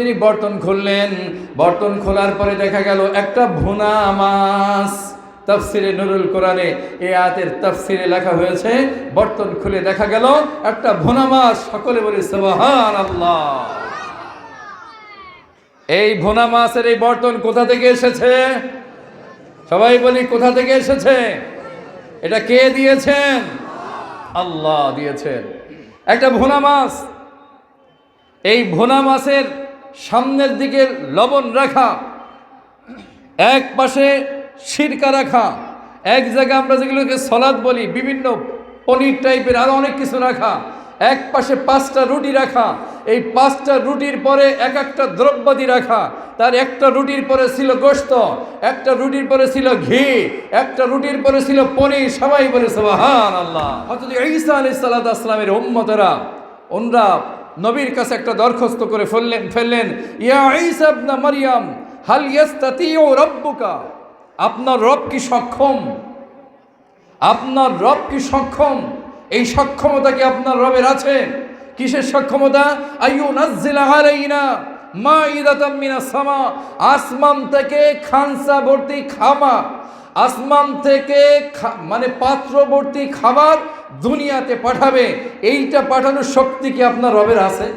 তিনি বর্তন খুললেন। বর্তন খোলার পরে দেখা গেল একটা ভুনা মাছ। তাফসিরে নুরুল কোরআনে এই আয়াতের তাফসিরে লেখা হয়েছে, বর্তন খুলে দেখা গেল একটা ভুনা মাছ। সকলে বলি সুবহানাল্লাহ। এই ভুনা মাছের এই বর্তন কোথা থেকে এসেছে? সবাই বলি কোথা থেকে এসেছে? এটা কে দিয়েছেন? আল্লাহ দিয়েছেন। একটা ভুনা মাছ, এই ভুনা মাছের সামনের দিকে লবণ রাখা, এক পাশে সিরকা রাখা, এক জায়গায় আমরা যেগুলোকে সলাদ বলি, বিভিন্ন পনির টাইপের আরো অনেক কিছু রাখা, এক পাশে 5টা রুটি রাখা, এই 5টা রুটির পরে এক একটা দ্রব্যাদি রাখা। তার একটা রুটির পরে ছিল গোশত, একটা রুটির পরে ছিল ঘি, একটা রুটির পরে ছিল পনির। সবাই বলে সুবহানাল্লাহ। হযরত ঈসা আলাইহিস সালাতু ওয়াস সালামের উম্মতেরা ওনরা নবীর কাছে একটা দরখাস্ত করে ফেললেন, ইয়া ঈসা ইবনে মারইয়াম হাল ইয়াস্তাতিউ রাব্বুকা, আপনার রব কি সক্ষম? আপনার রব কি সক্ষম? এই সক্ষমতা কি আপনার রবের আছে? কিসের সক্ষমতা? আইয়ুনাজ্জিলা আলাইনা মাইদাতাম মিনাস সামা, আসমান থেকে খানসা ভর্তি খাবার, আসমান থেকে মানে পাত্র ভর্তি খাবার দুনিয়াতে পাঠাবে। এইটা পাঠানোর শক্তি কি আপনার রবের আছে?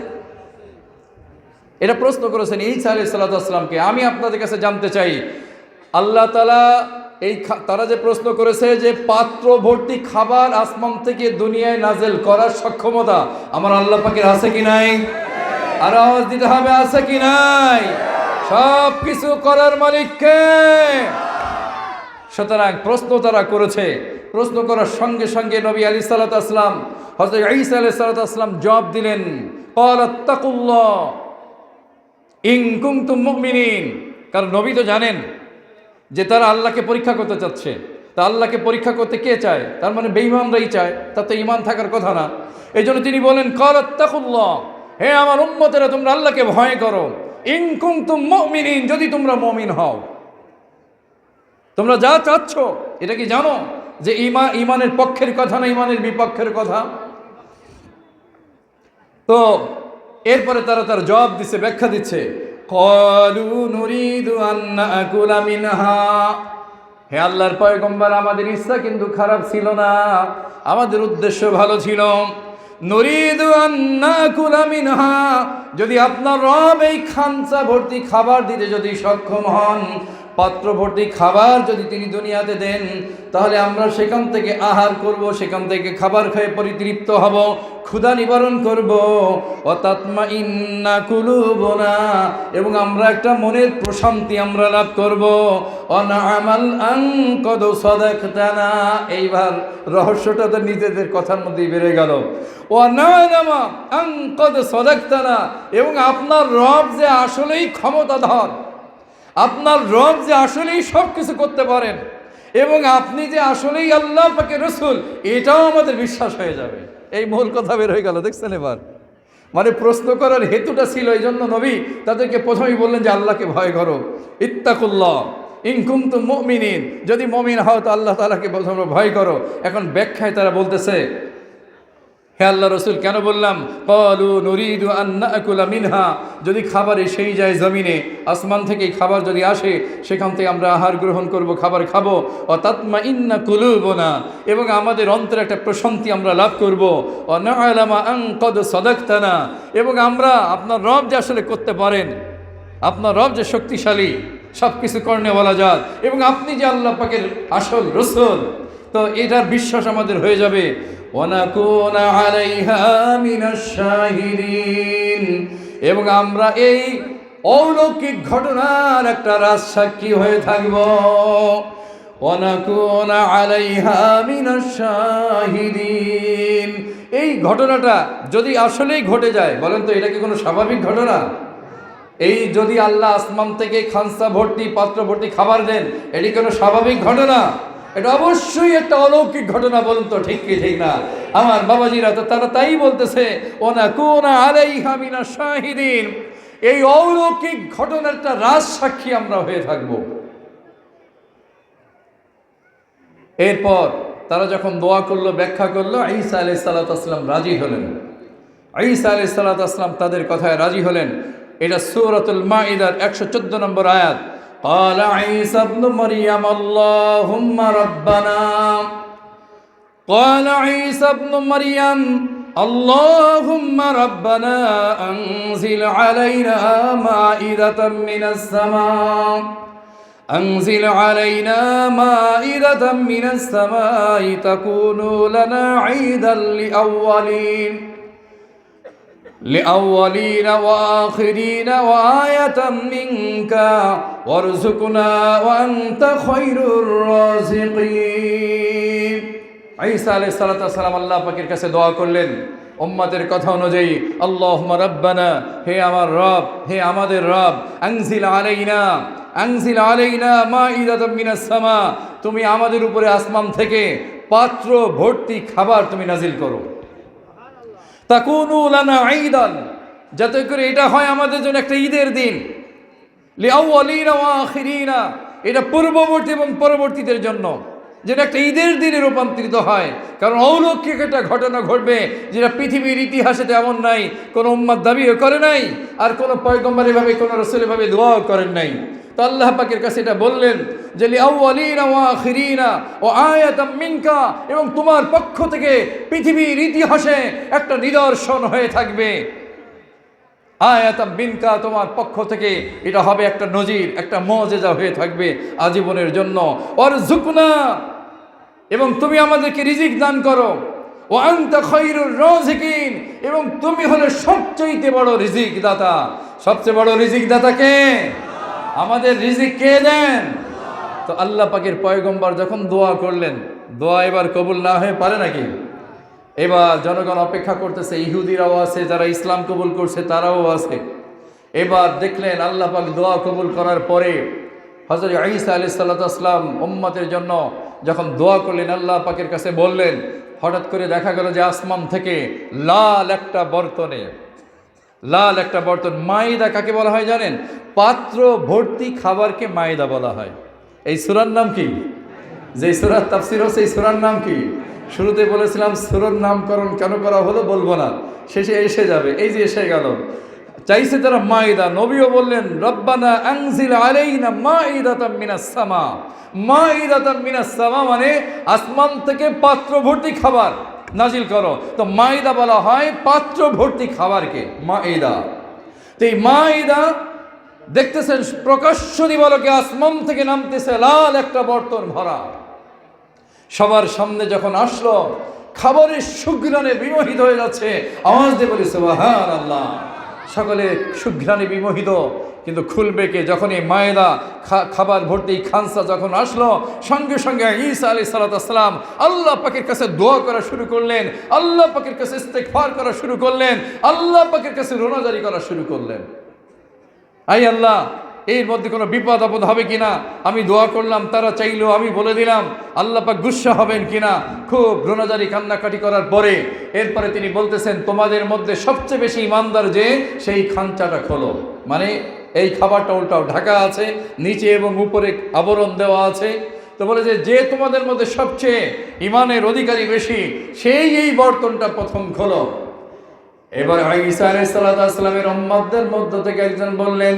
এটা প্রশ্ন করেছেন ঈসা আলাইহিস সালাতু ওয়াস সালামকে। আমি আপনাদের কাছে জানতে চাই, আল্লাহ তাআলা তারা যে প্রশ্ন করেছে যে পাত্র ভর্তি খাবার আসমান থেকে দুনিয়ায় নাজেল করার সক্ষমতা আমার আল্লাহ পাকের আছে কি নাই? আর আওয়াজ দিতে হবে, আছে কি নাই? সব কিছু করার মালিক কে? সুতরাং প্রশ্ন তারা করেছে। প্রশ্ন করার সঙ্গে সঙ্গে নবী আলাইহিস সালাতু ওয়াস সালাম, হযরত ঈসা আলাইহিস সালাতু ওয়াস সালাম জবাব দিলেন, ক্বালাত্তাকুল্লাহ ইন কুনতুম মুমিনিন। কারণ নবী তো জানেন যে তারা আল্লাহকে পরীক্ষা করতে চাচ্ছে। তা আল্লাহকে পরীক্ষা করতে কে চায়? তার মানে বেঈমানরাই চায়, তাতে ঈমান থাকার কথা না। এই জন্য তিনি বলেন, ক্বালাত্তাকুল্লাহ, হে আমার উম্মতেরা তোমরা আল্লাহকে ভয় করো, ইন কুনতুম মুমিনিন, যদি তোমরা মুমিন হও। তোমরা যা চাচ্ছ এটা কি জানো যে ঈমানের পক্ষের কথা না ঈমানের বিপক্ষের কথা? তো এরপরে তারা তার জবাব দিচ্ছে, ব্যাখ্যা দিচ্ছে, ক্বালু নুরিদু আন নাকুলা মিনহা, হে আল্লাহর পয়গম্বর আমাদের ইচ্ছা কিন্তু খারাপ ছিল না, আমাদের উদ্দেশ্য ভালো ছিল। নুরিদু আন নাকুলা মিনহা, যদি আপনার রব এই খানসা ভর্তি খাবার দিতে যদি সক্ষম হন, পাত্র ভর্তি খাবার যদি তিনি দুনিয়াতে দেন, তাহলে আমরা সেখান থেকে আহার করব, সেখান থেকে খাবার খেয়ে পরিতৃপ্ত হব, ক্ষুধা নিবারণ করব। ওয়াতাতমাইন্না কুলুবুনা, এবং আমরা একটা মনের প্রশান্তি আমরা লাভ করব। অনামাল আন কদ সাদাকতানা, এইবার রহস্যটা তো নিজেদের কথার মধ্যেই বেড়ে গেল। ওয়ানালামা আন কদ সাদাকতানা, এবং আপনার রব যে আসলেই ক্ষমতাধর, আপনার রব যে আসলেই সব কিছু করতে পারেন, এবং আপনি যে আসলেই আল্লাহ পাকের রাসূল, এটাও আমাদের বিশ্বাস হয়ে যাবে। এই মূল কথা বের হয়ে গেল, দেখছেন? এবার মানে প্রশ্ন করার হেতুটা ছিল, এই জন্য নবী তাদেরকে প্রথমেই বললেন যে আল্লাহকে ভয় করো, ইত্তাকুল্লাহ ইন কুনতুম মুমিনিন, যদি মুমিন হও তো আল্লাহ তাআলাকে প্রথমে ভয় করো। এখন ব্যাখ্যায় তারা বলতেছে, হে আল্লাহ রসুল কেন বললাম ক্বালু নুরিদু আন নাকুলা মিনহা, যদি খাবার এসেই যায় জমিনে, আসমান থেকে খাবার যদি আসে, সেখান থেকে আমরা আহার গ্রহণ করব, খাবার খাবো। ও তাতমাইন্না কুলুবুনা, এবং আমাদের অন্তরে একটা প্রশান্তি আমরা লাভ করব। ও না'লামা আন কদ সাদাকতানা, এবং আমরা আপনার রব যে আসলে করতে পারেন, আপনার রব যে শক্তিশালী, সব কিছু করনে বলা যায়, এবং আপনি যে আল্লাহ পাকের আসল রসুল, তো এটার বিশ্বাস আমাদের হয়ে যাবে। ওয়ানাকুনা আলাইহা মিনাশ শাহিদিন, এবং আমরা এই অলৌকিক ঘটনার একটা রাজসাক্ষী হয়ে থাকব। ওয়ানাকুনা আলাইহা মিনাশ শাহিদিন, এই ঘটনাটা যদি আসলেই ঘটে যায়, বলেন তো এটা কি কোনো স্বাভাবিক ঘটনা? এই যদি আল্লাহ আসমান থেকে খানসা ভর্তি পাত্র ভর্তি খাবার দেন, এটি কোনো স্বাভাবিক ঘটনা? এটা অবশ্যই একটা অলৌকিক ঘটনা। বলুন তো ঠিক কি ঠিক না? আমার বাবাজিরা তো তারা তাই বলতেছে, ওয়ানাকুনা আলাইহা মিনাশ শাহিদিন, এই অলৌকিক ঘটনার একটা রাজসাক্ষী আমরা হয়ে থাকব। এরপর তারা যখন দোয়া করলো, ব্যাখ্যা করলো, ঈসা আলাইহিস সালাতু ওয়াস সালাম রাজি হলেন। ঈসা আলাইহিস সালাতু ওয়াস সালাম তাদের কথায় রাজি হলেন। এটা সূরাতুল মাইদার 114 নম্বর আয়াত। قال عيسى ابن مريم اللهم ربنا قال عيسى ابن مريم اللهم ربنا أنزل علينا مائدة من السماء أنزل علينا مائدة من السماء تكون لنا عيدا لأولين وآخرين وآية منك وارزقنا وأنت خير الرازقين। ঈসা আলাইহিস সালাতু ওয়াস সালাম আল্লাহ পাকের কাছে দোয়া করলেন উম্মতের কথা অনুযায়ী, আল্লাহুম্মা রাব্বানা, হে আমার রব, হে আমাদের রব, আনজিল আলাইনা মাইদাতাম মিনাস সামা, তুমি আমাদের উপরে আসমান থেকে পাত্র ভর্তি খাবার তুমি নাজিল করো। তাকুনু লানা ঈদান, যাতে করে এটা হয় আমাদের জন্য একটা ঈদের দিন। লিআউয়ালিনা ওয়া আখিরিনা, এটা পূর্ববর্তী এবং পরবর্তীদের জন্য যেটা একটা ঈদের দিনে রূপান্তরিত হয়। কারণ অলৌকিক একটা ঘটনা ঘটবে যেটা পৃথিবীর ইতিহাসে তেমন নাই, কোনো উম্মাত দাবিও করে নাই, আর কোনো পয়গম্বর এভাবে কোনো রাসূল এভাবে দোয়াও করেন নাই। তো আল্লাহ পাকের কাছে এটা বললেন যে লিআউয়ালিনা ওয়া আখিরিনা ওয়া আয়াতাম মিনকা, এবং তোমার পক্ষ থেকে পৃথিবীর ইতিহাসে একটা নিদর্শন হয়ে থাকবে। আয়াতাম মিনকা, তোমার পক্ষ থেকে এটা হবে একটা নজির, একটা মুজিজা হয়ে থাকবে আজীবনের জন্য। ওয়ারযুকনা, এবং তুমি আমাদেরকে রিজিক দান করো। ওয়া আনতা খায়রুর রাযিকিন, এবং তুমি হলে সবচেয়ে বড় রিজিক দাতা। সবচেয়ে বড় রিজিক দাতা কে? আমাদের রিজিক কে দেন? তো আল্লাহ পাকের পয়গম্বর যখন দোয়া করলেন, দোয়া এবার কবুল না হয়ে পারে নাকি? এবার জনগণ অপেক্ষা করতেছে, ইহুদিরাও আছে, যারা ইসলাম কবুল করছে তারাও আছে। এবার দেখলেন আল্লাহ পাক দোয়া কবুল করার পরে হযরত ঈসা আলাইহিস সালাতু ওয়াস সালাম উম্মতের জন্য যখন দোয়া করলেন, আল্লাহ পাকের কাছে বললেন, হঠাৎ করে দেখা গেল যে আসমান থেকে লাল একটা বর্তন, মাইদা কাকে বলা হয় জানেন? পাত্র ভর্তি খাবারকে মাইদা বলা হয়। এই সূরার নাম কি? যে সূরার তাফসীর হচ্ছে এই সূরার নাম কি? শুরুতে বলেছিলাম সূরার নামকরণ কেন করা হলো বলবো না, শেষে এসে যাবে। এই যে এসে গেল, চাইছে তারা মাইদা। নবীও বললেন রব্বানা আনজিল আলাইনা মাইদাতাম মিনাস সামা। মাইদাতাম মিনাস সামা মানে আসমান থেকে পাত্র ভর্তি খাবার নাজিল করো। তো মাইদা বলা হয় পাত্র ভর্তি খাবারকে মাইদা। তো এই মাইদা দেখতেছেন প্রকাশ্য দিবালোকে আসমান থেকে নামতেছে লাল একটা বর্তন ভরা। সবার সামনে যখন আসলো, খাবারের সুঘ্রাণে বিমোহিত হয়ে যাচ্ছে। আওয়াজ দিয়ে বলি সুবহানাল্লাহ। সকলে সুঘ্রাণে বিমোহিত, কিন্তু খুলবে কে? যখন এই মায়েদা খাবার ভর্তি খানসা যখন আসলো, সঙ্গে সঙ্গে ঈসা আলাইহিস সালাতু ওয়াস সালাম আল্লাহ পাকের কাছে দোয়া করা শুরু করলেন, আল্লাহ পাকের কাছে ইস্তেগফার করা শুরু করলেন, আল্লাহ পাকের কাছে রোনাজারি করা শুরু করলেন। আই আল্লাহ, এর মধ্যে কোনো বিপদ আপদ হবে কিনা? আমি দোয়া করলাম, তারা চাইলেও আমি বলে দিলাম, আল্লাহ পাক গুসা হবেন কিনা? খুব রোনাজারি কান্নাকাটি করার পরে এরপরে তিনি বলতেছেন, তোমাদের মধ্যে সবচেয়ে বেশি ইমানদার যে, সেই খাঞ্চাটা খোলো। মানে এই খাবারটা উল্টাও ঢাকা আছে, নিচে এবং উপরে আবরণ দেওয়া আছে। তো বলে যে তোমাদের মধ্যে সবচেয়ে ইমানের অধিকারী বেশি, সেই এই বর্তনটা প্রথম খোলো। এবার ঈসা আলাইহিস সালাতু ওয়াস সালামের উম্মতদের মধ্য থেকে একজন বললেন,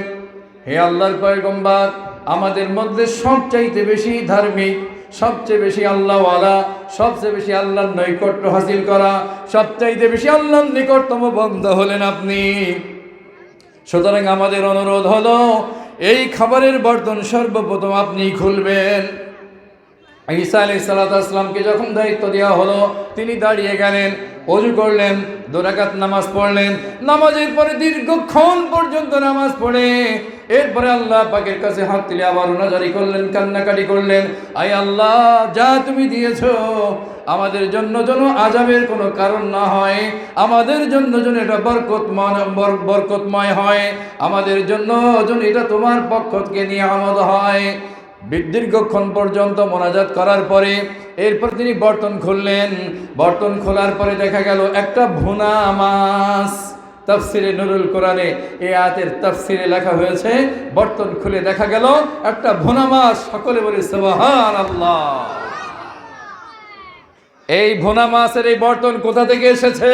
হে আল্লাহর পয়গম্বর, আমাদের মধ্যে সবচাইতে বেশি ধার্মিক, সবচেয়ে বেশি আল্লাহওয়ালা, সবচেয়ে বেশি আল্লাহর নৈকট্য হাসিল করা, সবচাইতে বেশি আল্লাহর নিকটতম বান্দা হলেন আপনি। সুতরাং আমাদের অনুরোধ হলো, এই খাবারের বর্তন সর্বপ্রথম আপনি খুলবেন। ঈসা আলাইহিস সালাতু ওয়াস সালামকে যখন দায়িত্ব দেওয়া হলো, তিনি দাঁড়িয়ে গেলেন, ওযু করলেন, 2 রাকাত নামাজ পড়লেন। নামাজের পরে দীর্ঘক্ষণ পর্যন্ত নামাজ পড়ে এরপরে আল্লাহ পাকের কাছে হাত তুলে আবার রোনাজারি করলেন, কান্নাকাটি করলেন, আয় আল্লাহ, যা তুমি দিয়েছো আমাদের জন্য যেন আযাবের কোনো কারণ না হয়, আমাদের জন্য যেন এটা বরকতময় হয়, আমাদের জন্য যেন এটা তোমার পক্ষ থেকে নিয়ামত হয়। দীর্ঘক্ষণ পর্যন্ত মোনাজাত করার পরে এরপর তিনি বর্তন খুললেন। বর্তন খোলার পরে দেখা গেল একটা ভুনা মাছ। তাফসিরে নুরুল কোরআনে এই আয়াতের তাফসিরে লেখা হয়েছে, বর্তন খুলে দেখা গেল একটা ভুনা মাছ। সকলে বলি সুবহানাল্লাহ। এই ভুনা মাছের এই বর্তন কোথা থেকে এসেছে?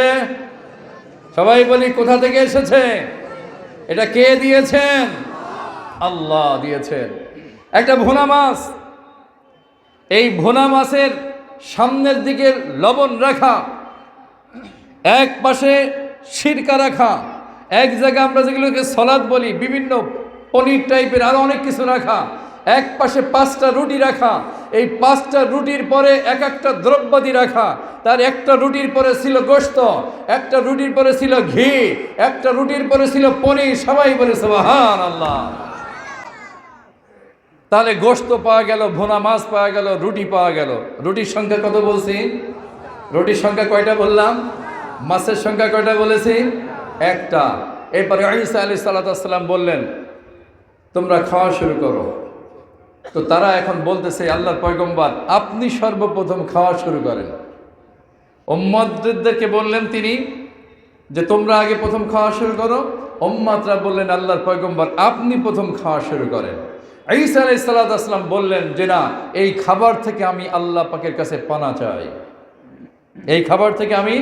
সবাই বলি কোথা থেকে এসেছে? এটা কে দিয়েছেন? আল্লাহ দিয়েছেন। একটা ভুনা মাছ, এই ভুনা মাছের সামনের দিকে লবণ রাখা, এক পাশে সিরকা রাখা, এক জায়গায় আমরা যেগুলোকে সলাদ বলি, বিভিন্ন পনির টাইপের আরো অনেক কিছু রাখা, এক পাশে 5টা রুটি রাখা, এই 5টা রুটির পরে এক একটা দ্রব্যাদি রাখা, তার একটা রুটির পরে ছিল গোশত, একটা রুটির পরে ছিল ঘি, একটা রুটির পরে ছিল পনির। সবাই বলে সুবহানাল্লাহ। তাহলে গোশত পাওয়া গেল, ভুনা মাছ পাওয়া গেল, রুটি পাওয়া গেল। রুটির সংখ্যা কত বলছি? রুটির সংখ্যা কয়টা বললাম? মাছের সংখ্যা কয়টা বলেছি? একটা। এরপরে ঈসা আলাইহিস সালাম বললেন তোমরা খাওয়া শুরু করো। তো তারা এখন বলতেছে আল্লাহর পয়গম্বর আপনি সর্বপ্রথম খাওয়া শুরু করেন। উম্মতদেরকে বললেন তিনি যে তোমরা আগে প্রথম খাওয়া শুরু করো। উম্মতরা বললেন আল্লাহর পয়গম্বর আপনি প্রথম খাওয়া শুরু করেন। ঈসা আলাইহিস সালাম বললেন যে না, এই খাবার থেকে আমি আল্লাহ পাকের কাছে পানা চাই, এই খাবার থেকে আমি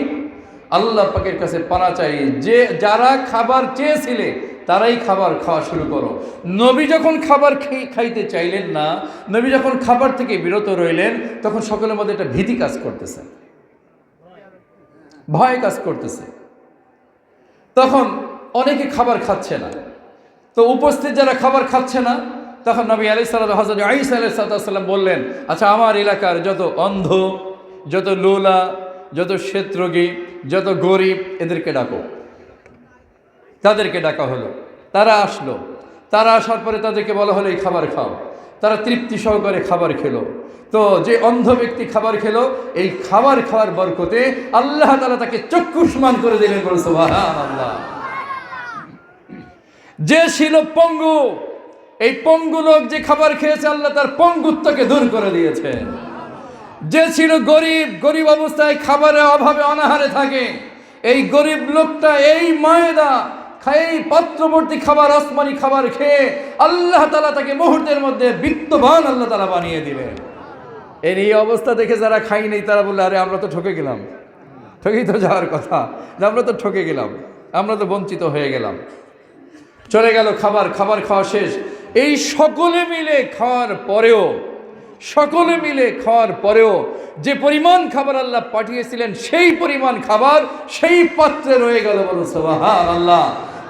আল্লাহ পাকের কাছে পানা চাই। যে যারা খাবার চেয়েছিলে তারাই খাবার খাওয়া শুরু করো। নবী যখন খাবার খাইতে চাইলেন না, নবী যখন খাবার থেকে বিরত রইলেন, তখন সকলের মধ্যে একটা ভীতি কাজ করতেছে, ভয় কাজ করতেছে। তখন অনেকে খাবার খাচ্ছে না। তো উপস্থিত যারা খাবার খাচ্ছে না, তখন নবী আলাইহিস সালাম হযরত ঈসা আলাইহিস সালাম বললেন আচ্ছা আমার এলাকার যত অন্ধ, যত লোলা, যত শ্বেতরোগী, যত গরিব এদেরকে ডাকো। তাদেরকে ডাকা হলো, তারা আসলো। তারা আসার পরে তাদেরকে বলা হলো এই খাবার খাও। তারা তৃপ্তি সহকারে খাবার খেলো। তো যে অন্ধ ব্যক্তি খাবার খেলো, এই খাবার খাওয়ার বরকতে আল্লাহ তাআলা তাকে চক্ষুষ্মান করে দিলেন। বলে সুবহানাল্লাহ। যে ছিল পঙ্গু, এই পঙ্গু লোক যে খাবার খেয়েছে আল্লাহ তার পঙ্গুত্বকে দূর করে দিয়েছেন। যে ছিল গরিব, গরিব অবস্থায় খাবারের অভাবে অনাহারে থাকে, এই গরিব লোকটা এই ময়দা এই পাত্রবর্তী খাবার, আসমানি খাবার খেয়ে আল্লাহ তাআলা তাকে মুহূর্তের মধ্যে বিত্তবান আল্লাহ তাআলা বানিয়ে দিলেন। এর এই অবস্থা দেখে যারা খাই নেই তারা বললে আরে আমরা তো ঠকে গেলাম। ঠকেই তো যাওয়ার কথা, আমরা তো ঠকে গেলাম, আমরা তো বঞ্চিত হয়ে গেলাম। চলে গেল খাবার, খাবার খাওয়া শেষ। এই সকলে মিলে খাওয়ার পরেও, সকলে মিলে খাওয়ার পরেও যে পরিমাণ খাবার আল্লাহ পাঠিয়েছিলেন সেই পরিমাণ খাবার সেই পাত্রে রয়ে গেল। বলো সুবহানাল্লাহ।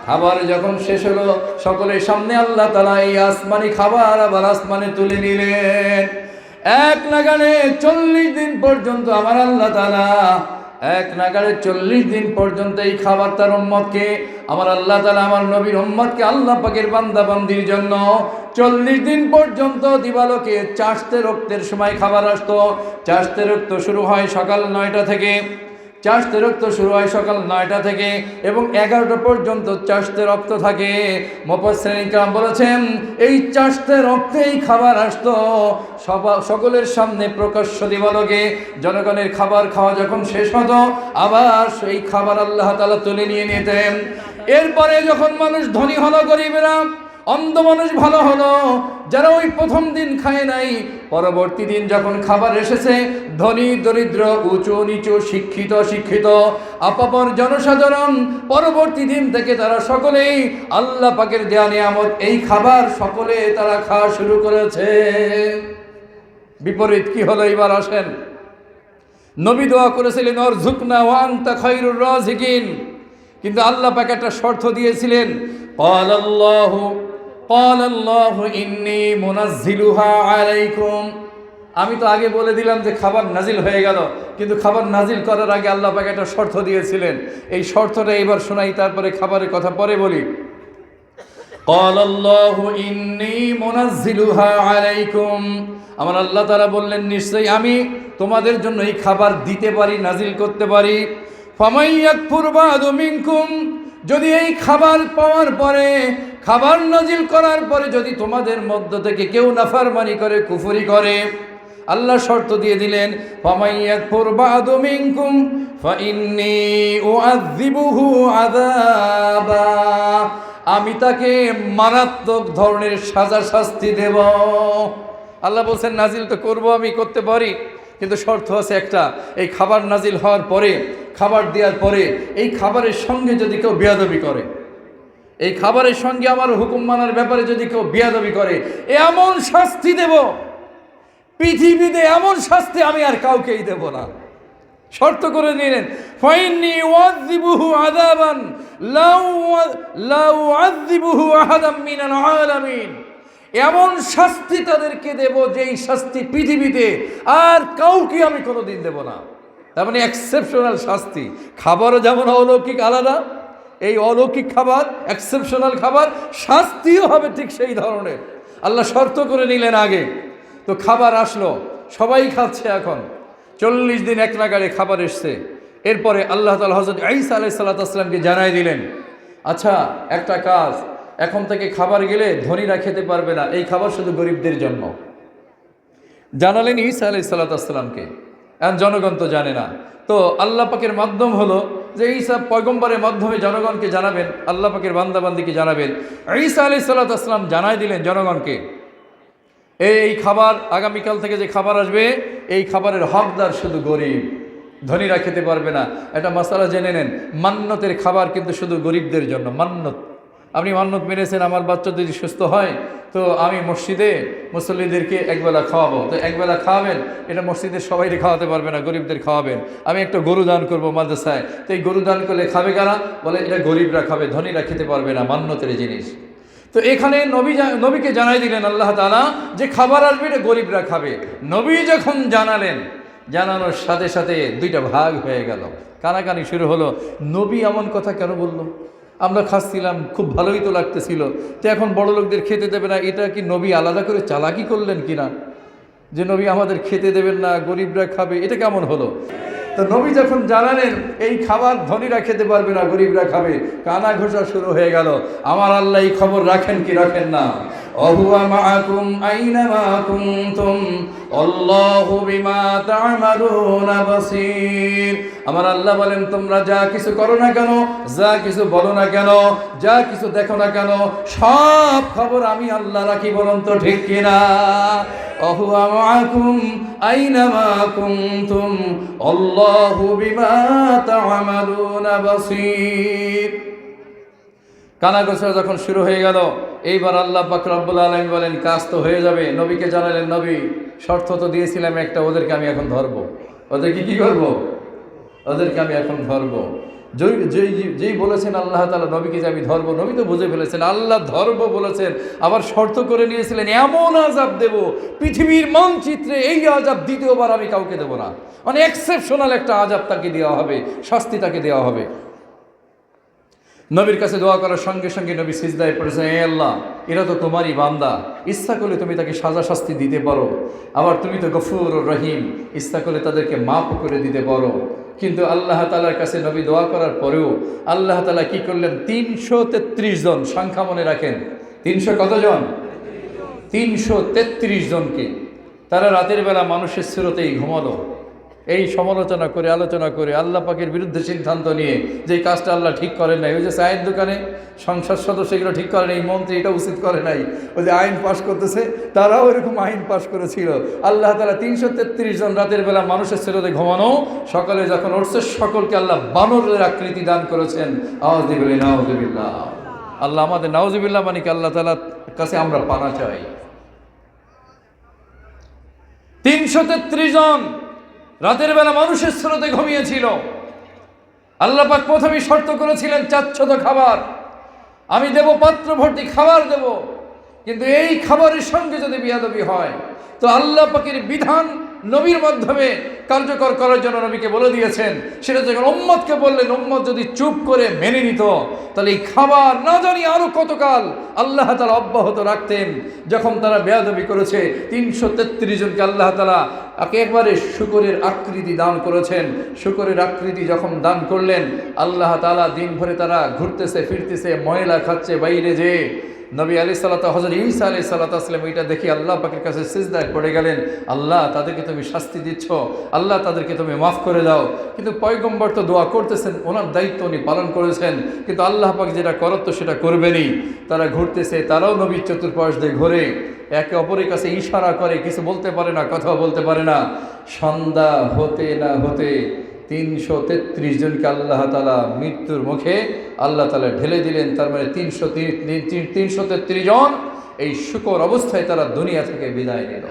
খাবার যখন শেষ হলো, সকলের সামনে আল্লাহ তাআলা এই আসমানি খাবার আবার আসমানে তুলে নিলেন। এক নাগাড়ে 40 দিন পর্যন্ত আমার আল্লাহ তাআলা, এক নাগাড়ে 40 দিন পর্যন্ত এই খাবার তার উম্মতকে, আমার আল্লাহ তাআলা আমার নবীর উম্মতকে, আল্লাহ পাকের বান্দা বান্দির জন্য 40 দিন পর্যন্ত দিবালোকে চাষতে রক্তের সময় খাবার আসতো। চাষতে রক্ত শুরু হয় সকাল 9টা থেকে, চাষতে রক্ত শুরু হয় সকাল 9টা থেকে এবং 11টা পর্যন্ত চাষতে রক্ত থাকে। মুফাসসিরিন কিরাম বলেছেন এই চাষতে রক্তেই খাবার আসতো সকলের সামনে প্রকাশ্য দিবালোকে। জনগণের খাবার খাওয়া যখন শেষ হতো, আবার সেই খাবার আল্লাহ তাআলা তুলে নিয়ে নিতেন। এরপরে যখন মানুষ ধনী হলো, গরিবেরা অন্ধ মানুষ ভালো হলো, যারা ওই প্রথম দিন খায় নাই, পরবর্তী দিন যখন খাবার এসেছে, ধনী দরিদ্র, উঁচু নিচু, শিক্ষিত শিক্ষিত, আপামর জনসাধারণ, পরবর্তী দিন থেকে তারা সকলেই আল্লাহ পাকের দেয়া নিয়ামত এই খাবার সকলে তারা খাওয়া শুরু করেছে। বিপরীত কি হলো এবার আসেন। নবী দোয়া করেছিলেন অরযুকনা ওয়া আনতা খায়রুর রাযিকিন, কিন্তু আল্লাহ পাক একটা শর্ত দিয়েছিলেন। ক্বালাল্লাহু ইন্নী মুনাজ্জিলুহা আলাইকুম। আমি তো আগে বলে দিলাম যে খাবার নাজিল হয়ে গেল, কিন্তু খাবার নাজিল করার আগে আল্লাহ পাক একটা শর্ত দিয়েছিলেন। এই শর্তটা এবার শোনাই, তারপরে খাবারের কথা পরে বলি। ক্বালাল্লাহু ইন্নী মুনাজ্জিলুহা আলাইকুম। আমার আল্লাহ তাআলা বললেন নিশ্চয়ই আমি তোমাদের জন্য এই খাবার দিতে পারি, নাজিল করতে পারি। ফামান ইয়াকফুর বা'দু মিনকুম, যদি এই খাবার পাওয়ার পরে, খাবার নাজিল করার পরে যদি তোমাদের মধ্য থেকে কেউ নাফরমানি করে, কুফরি করে, আল্লাহ শর্ত দিয়ে দিলেন ফামান ইয়াকফুর বা'দু মিনকুম ফাইন্নী উআযযিবুহু আযাবা, আমি তাকে মারাত্মক ধরনের সাজা শাস্তি দেব। আল্লাহ বলছেন নাজিল তো করব, আমি করতে পারি, কিন্তু শর্ত আছে একটা, এই খাবার নাজিল হওয়ার পরে, খাবার দেওয়ার পরে এই খাবারের সঙ্গে যদি কেউ বেয়াদবি করে, এই খাবারের সঙ্গে আমার হুকুম মানার ব্যাপারে যদি কেউ বেয়াদবি করে, এমন শাস্তি দেব, পৃথিবীতে এমন শাস্তি আমি আর কাউকেই দেব না। শর্ত করে নিলেন, ফাইন্নি ওয়াযিবুহু আযাবান লাউ আযিবুহু আহাদাম মিনাল আলামিন। এমন শাস্তি তাদেরকে দেব যেই শাস্তি পৃথিবীতে আর কাউকে আমি কোনোদিন দেব না। তার মানে এক্সেপশনাল শাস্তি। খাবারও যেমন অলৌকিক আলাদা, এই অলৌকিক খাবার এক্সেপশনাল খাবার, শাস্তিও হবে ঠিক সেই ধরনের। আল্লাহ শর্ত করে নিলেন আগে। তো খাবার আসলো, সবাই খাচ্ছে। এখন 40 দিন এক নাগাড়ে খাবার এসছে। এরপরে আল্লাহ তাআলা হযরত ঈসা আলাইহিস সালামকে জানাই দিলেন, আচ্ছা একটা কাজ, এখন থেকে খাবার গেলে ধনীরা খেতে পারবে না, এই খাবার শুধু গরিবদের জন্য। জানালেন ঈসা আলাইহিস সালামকে। এখন জনগণ তো জানে না। তো আল্লাহ পাকের মাধ্যম হলো যে ঈসা পয়গম্বরের মাধ্যমে জনগণকে জানাবেন, আল্লাহ পাকের বান্দাবান্দিকে জানাবেন। ঈসা আলাইহিস সালাম জানাই দিলেন জনগণকে, এই খাবার আগামীকাল থেকে যে খাবার আসবে, এই খাবারের হকদার শুধু গরিব, ধনীরা খেতে পারবে না। একটা মাসালা জেনে নেন, মান্নতের খাবার কিন্তু শুধু গরিবদের জন্য। মান্নত, আপনি মান্নত মেনেছেন আমার বাচ্চা যদি সুস্থ হয় তো আমি মসজিদে মুসল্লিদেরকে একবেলা খাওয়াবো, তো একবেলা খাওয়াবেন, এটা মসজিদের সবাইকে খাওয়াতে পারবে না, গরিবদের খাওয়াবেন। আমি একটা গরু দান করবো মাদ্রাসায়, তো এই গরু দান করলে খাবে কারা? বলে এটা গরিবরা খাবে, ধনীরা খেতে পারবে না, মান্নতের জিনিস। তো এখানে নবীকে জানাই দিলেন আল্লাহ তাআলা যে খাবার আসবে এটা গরিবরা খাবে। নবী যখন জানালেন, জানানোর সাথে সাথে দুইটা ভাগ হয়ে গেল, কানাকানি শুরু হলো। নবী এমন কথা কেন বললো? আমরা খাচ্ছিলাম, খুব ভালোই তো লাগতেছিল, তো এখন বড় লোকদের খেতে দেবে না, এটা কি নবী আলাদা করে চালাকি করলেন কিনা, যে নবী আমাদের খেতে দেবেন না, গরিবরা খাবে, এটা কেমন হলো? তো নবী যখন জানালেন এই খাবার ধনীরা খেতে পারবে না, গরিবরা খাবে, কানা ঘোষা শুরু হয়ে গেল। আমার আল্লাহ এই খবর রাখেন কি রাখেন না? অহুয়া মাআকুম আইনামা কুনতুম আল্লাহু বিমা তা'মালুনা বাসীর। আমার আল্লাহ বলেন, তোমরা যা কিছু করো না কেন, যা কিছু বলো না কেন, যা কিছু দেখো না কেন, সব খবর আমি আল্লাহ রাখি। বলুন তো ঠিক কিনা? অহুয়া মাআকুম আইনামা কুনতুম আল্লাহু বিমা তা'মালুনা বাসীর। কানাঘোষা যখন শুরু হয়ে গেল, এইবার আল্লাহ পাক রব্বুল আলামিন বলেন কাজ তো হয়ে যাবে। নবীকে জানালেন, নবী শর্ত তো দিয়েছিলাম একটা, ওদেরকে আমি এখন ধরবো। ওদেরকে কি করব? ওদেরকে আমি এখন ধরবো। যেই বলেছেন আল্লাহ তাআলা নবীকে যে আমি ধরবো, নবী তো বুঝে ফেলেছেন আল্লাহ ধরবো বলেছেন, আবার শর্ত করে নিয়েছিলেন এমন আযাব দেব পৃথিবীর মানচিত্রে এই আযাব দ্বিতীয়বার আমি কাউকে দেব না। মানে এক্সেপশনাল একটা আযাব তাকে দেওয়া হবে, শাস্তি তাকে দেওয়া হবে। নবীর কাছে দোয়া করার সঙ্গে সঙ্গে নবী সিজদায় পড়েছেন, হে আল্লাহ, এরা তো তোমারই বান্দা, ইচ্ছা করলে তুমি তাকে সাজা শাস্তি দিতে পারো, আবার তুমি তো গফুর রহিম, ইচ্ছা করলে তাদেরকে মাফ করে দিতে পারো। কিন্তু আল্লাহ তাআলার কাছে নবী দোয়া করার পরেও আল্লাহ তাআলা কি করলেন? 333 জন, সংখ্যা মনে রাখেন, 300 কতজন? 333 জনকে তারা রাতের বেলা মানুষের স্রোতেই ঘুমালো। এই সমালোচনা করে, আলোচনা করে, আল্লাহ পাকের বিরুদ্ধে সিদ্ধান্ত নিয়ে যে কাজটা আল্লাহ ঠিক করেন নাই। ওই যে চায়ের দোকানে সংসদ সদস্য এগুলো ঠিক করে নাই, মন্ত্রী এটা উচিত করে নাই, ওই যে আইন পাশ করতেছে তারাও এরকম আইন পাশ করেছিল। আল্লাহ তাআলা 333 জন রাতের বেলা মানুষের স্রোতে ঘুমানো, সকালে যখন উঠছে সকলকে আল্লাহ বানরের আকৃতি দান করেছেন। নাউযুবিল্লাহ। আল্লাহ আমাদের নাউযুবিল্লাহ মানে কি আল্লাহ তাআলার কাছে আমরা পানা চাই। 333 জন রাতের বেলা মানুষের স্রোতে ঘুমিয়েছিল। আল্লাহ পাক প্রথমে শর্ত করেছিলেন, চাচ্ছ তো খাবার, আমি দেব, পাত্র ভর্তি খাবার দেব, কিন্তু এই খাবারের সঙ্গে যদি বিয়াদবি হয় তো আল্লাহ পাকের বিধান নবীর মাধ্যমে কার্যকর করার জন্য নবীকে বলে দিয়েছেন। সেটা যখন উম্মতকে বললেন, উম্মত যদি চুপ করে মেনে নিত তাহলে এই খাবার না জানি আরো কতকাল আল্লাহ তাআলা অব্যাহত রাখতেন। যখন তারা বেয়াদবি করেছে, 333 জনকে আল্লাহ তাআলা একেবারে শুকরের আকৃতি দান করেছেন। শুকরের আকৃতি যখন দান করলেন, আল্লাহ তাআলা দিন ভরে তারা ঘুরতেছে ফিরতেছে, ময়লা খাচ্ছে বাইরে যে। নবী আলাইহিস সালাতু হযরত ঈসা আলাইহিস সালাতু ওয়াসসালাম এটা দেখি আল্লাহ পাকের কাছে সিজদায় পড়ে গেলেন, আল্লাহ তাদেরকে তুমি শাস্তি দিচ্ছ, আল্লাহ তাদেরকে তুমি মাফ করে দাও। কিন্তু পয়গম্বর তো দোয়া করতেছেন, ওনার দায়িত্ব উনি পালন করেছেন, কিন্তু আল্লাহ পাক যেটা করার তো সেটা করবেনই। তারা ঘুরতেছে, তারাও নবীর চতুর্পাশ দিয়ে ঘোরে, একে অপরের কাছে ইশারা করে, কিছু বলতে পারে না, কথা বলতে পারে না। সন্ধ্যা হতে না হতে 333 জনকে আল্লাহ তাআলা মৃত্যুর মুখে আল্লাহ তাআলা ঢেলে দিলেন। তার মানে 333 জন এই শুকর অবস্থায় তারা দুনিয়া থেকে বিদায় নিল।